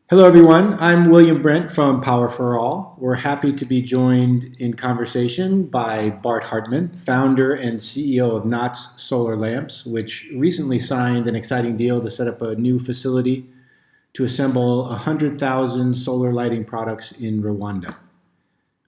Hello, everyone. I'm William Brent from Power for All. We're happy to be joined in conversation by Bart Hartman, founder and CEO of Knott's Solar Lamps, which recently signed an exciting deal to set up a new facility to assemble 100,000 solar lighting products in Rwanda.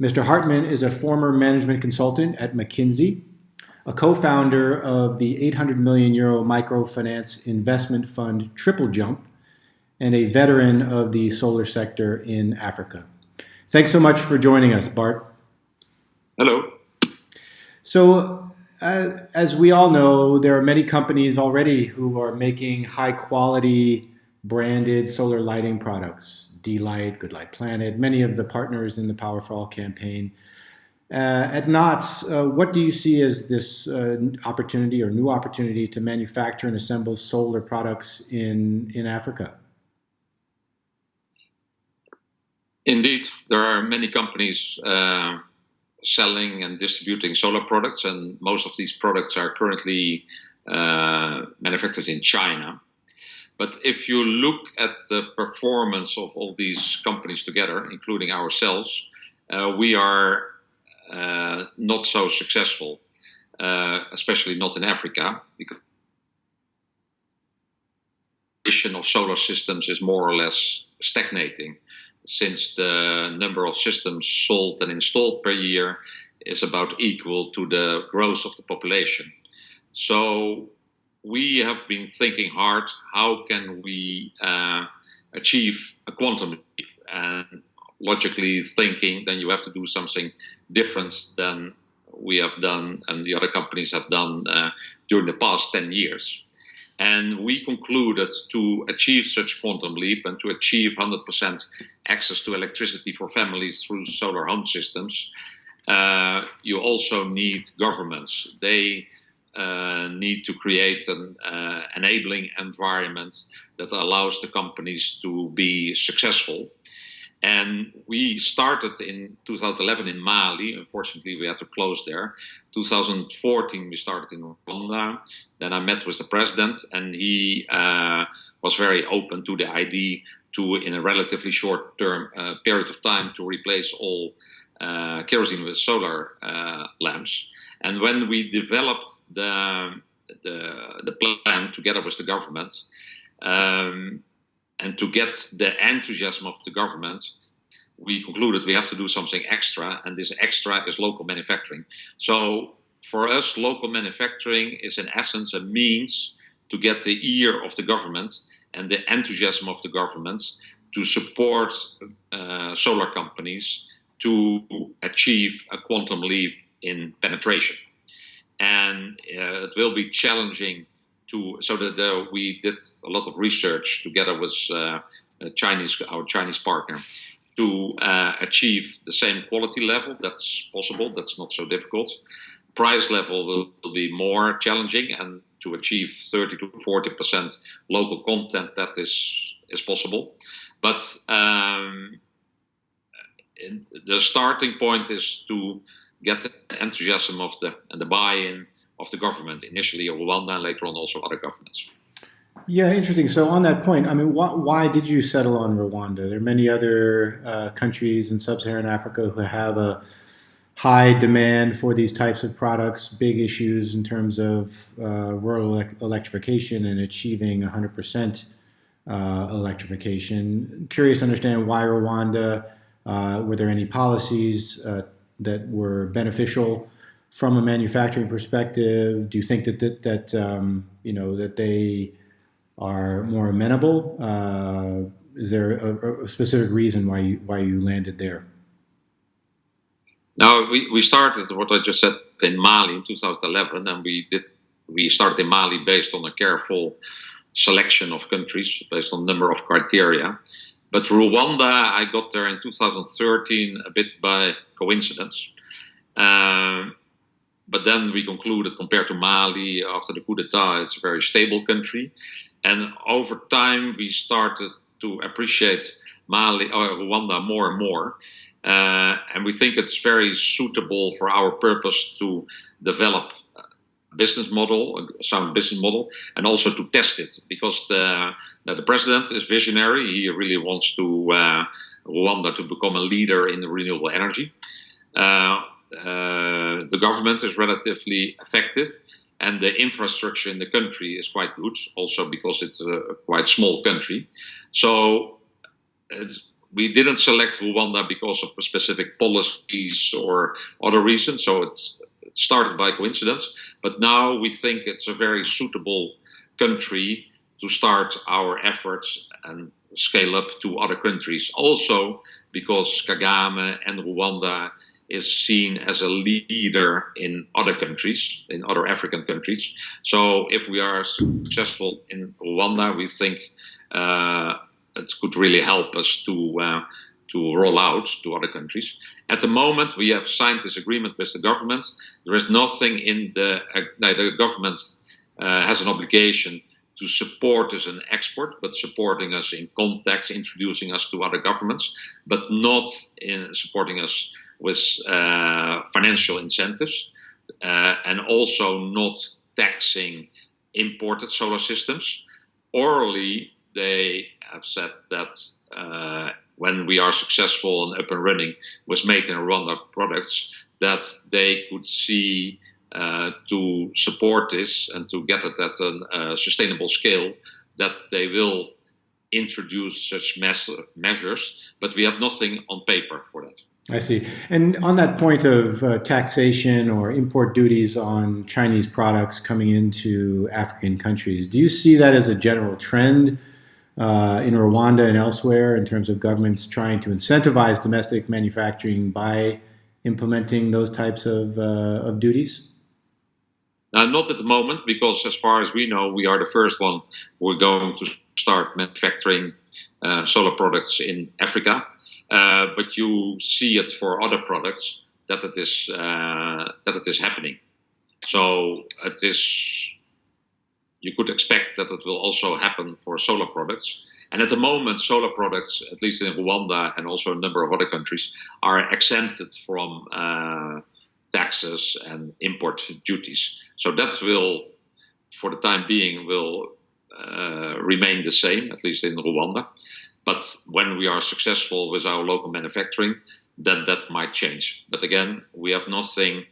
Mr. Hartman is a former management consultant at McKinsey, a co-founder of the 800 million euro microfinance investment fund Triple Jump, and a veteran of the solar sector in Africa. Thanks so much for joining us, Bart. Hello. As we all know, there are many companies already who are making high quality branded solar lighting products. D-Light, Good Light Planet, many of the partners in the Power for All campaign. At Knott's, what do you see as this opportunity or new opportunity to manufacture and assemble solar products in Africa? Indeed, there are many companies selling and distributing solar products, and most of these products are currently manufactured in China. But if you look at the performance of all these companies together, including ourselves, we are not so successful, especially not in Africa, because the production of solar systems is more or less stagnating, since the number of systems sold and installed per year is about equal to the growth of the population. So we have been thinking hard, how can we achieve a quantum leap? And logically thinking, then you have to do something different than we have done and the other companies have done during the past 10 years. And we concluded to achieve such quantum leap and to achieve 100% access to electricity for families through solar home systems, you also need governments. They need to create an enabling environment that allows the companies to be successful. And we started in 2011 in Mali. Unfortunately, we had to close there. 2014, we started in Rwanda. Then I met with the president, and he was very open to the idea to, in a relatively short term period of time, to replace all kerosene with solar lamps. And when we developed the plan together with the government, and to get the enthusiasm of the government, we concluded we have to do something extra, and this extra is local manufacturing. So for us, local manufacturing is in essence a means to get the ear of the government and the enthusiasm of the government to support solar companies to achieve a quantum leap in penetration. And it will be challenging so that we did a lot of research together with our Chinese partner to achieve the same quality level. That's possible. That's not so difficult. Price level will be more challenging, and to achieve 30 to 40% local content, that is possible. But the starting point is to get the enthusiasm of the buy-in of the government, initially Rwanda and later on also other governments. Yeah, interesting. So on that point, I mean, why did you settle on Rwanda? There are many other countries in sub-Saharan Africa who have a high demand for these types of products, big issues in terms of rural electrification and achieving 100% electrification. Curious to understand why Rwanda. Were there any policies that were beneficial from a manufacturing perspective? Do you think that they are more amenable? Is there a specific reason why you landed there? Now we started what I just said in Mali in 2011, and we started in Mali based on a careful selection of countries based on number of criteria. But Rwanda, I got there in 2013 a bit by coincidence. But then we concluded, compared to Mali after the coup d'etat, it's a very stable country. And over time, we started to appreciate Rwanda more and more. And we think it's very suitable for our purpose to develop business model, a sound business model, and also to test it, because the president is visionary. He really wants to Rwanda to become a leader in renewable energy. The government is relatively effective, and the infrastructure in the country is quite good, also because it's a quite small country. So we didn't select Rwanda because of specific policies or other reasons. So it started by coincidence, but now we think it's a very suitable country to start our efforts and scale up to other countries. Also because Kagame and Rwanda is seen as a leader in other countries, in other African countries. So if we are successful in Rwanda, we think it could really help us to roll out to other countries. At the moment, we have signed this agreement with the government. There is nothing in the government has an obligation to support us in export, but supporting us in contacts, introducing us to other governments, but not in supporting us with financial incentives, and also not taxing imported solar systems. Orally, they have said that when we are successful and up and running with made in Rwanda products, that they could see to support this and to get it at a sustainable scale, that they will introduce such measures, but we have nothing on paper for that. I see. And on that point of taxation or import duties on Chinese products coming into African countries, do you see that as a general trend in Rwanda and elsewhere in terms of governments trying to incentivize domestic manufacturing by implementing those types of duties? Not at the moment, because as far as we know, we are the first one who are going to start manufacturing solar products in Africa. But you see it for other products that it is happening. So it is. You could expect that it will also happen for solar products. And at the moment, solar products, at least in Rwanda and also a number of other countries, are exempted from taxes and import duties. So that will, for the time being, will remain the same, at least in Rwanda. But when we are successful with our local manufacturing, then that might change. But again, we have nothing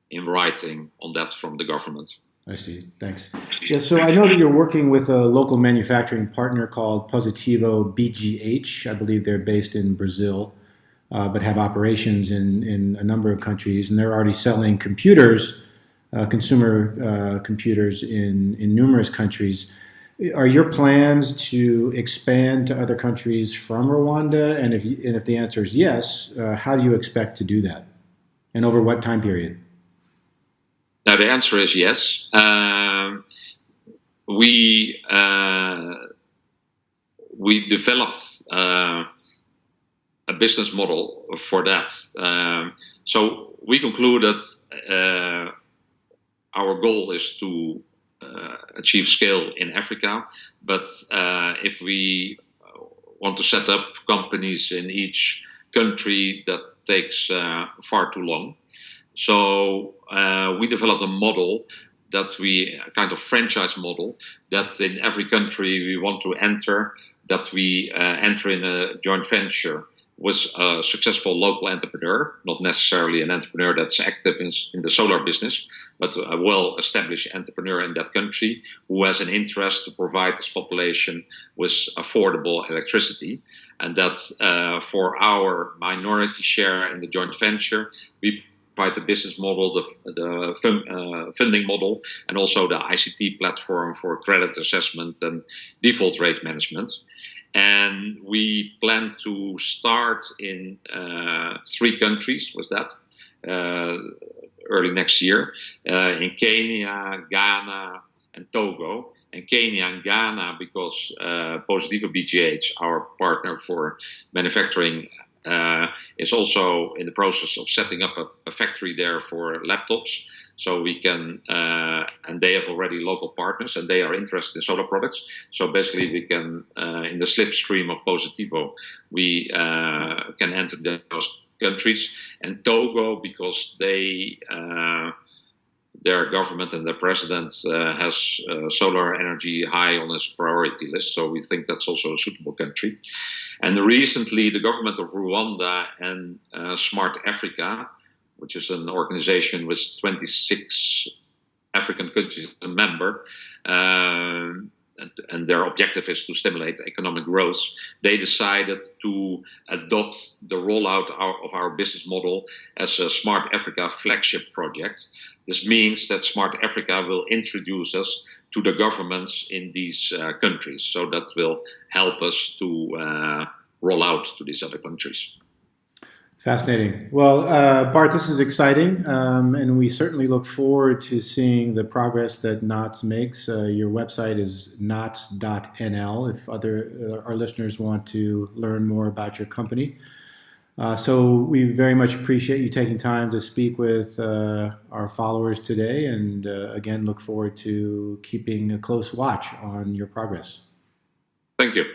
in writing on that from the government. I see. Thanks. Yeah, so I know that you're working with a local manufacturing partner called Positivo BGH. I believe they're based in Brazil, but have operations in a number of countries, and they're already selling computers, consumer computers in numerous countries. Are your plans to expand to other countries from Rwanda? And if the answer is yes, how do you expect to do that? And over what time period? Now, the answer is yes. We developed a business model for that. So we concluded our goal is to achieve scale in Africa, but if we want to set up companies in each country, that takes far too long. So we developed a model a kind of franchise model, that in every country we want to enter, that we enter in a joint venture with a successful local entrepreneur, not necessarily an entrepreneur that's active in the solar business, but a well-established entrepreneur in that country who has an interest to provide this population with affordable electricity. And that for our minority share in the joint venture, we provide the business model, the funding model, and also the ICT platform for credit assessment and default rate management. And we plan to start in 3 countries with that early next year, in Kenya, Ghana, and Togo. And Kenya and Ghana, because Positivo BGH, our partner for manufacturing, is also in the process of setting up a factory there for laptops. So we can, and they have already local partners, and they are interested in solar products. So basically, we can, in the slipstream of Positivo, we can enter those countries. And Togo, because they their government and their president has solar energy high on his priority list. So we think that's also a suitable country. And recently, the government of Rwanda and Smart Africa, which is an organization with 26 African countries as a member, and their objective is to stimulate economic growth, they decided to adopt the rollout of our business model as a Smart Africa flagship project. This means that Smart Africa will introduce us to the governments in these countries. So that will help us to roll out to these other countries. Fascinating. Well, Bart, this is exciting, and we certainly look forward to seeing the progress that Knots makes. Your website is knots.nl if our listeners want to learn more about your company. So we very much appreciate you taking time to speak with our followers today, and again, look forward to keeping a close watch on your progress. Thank you.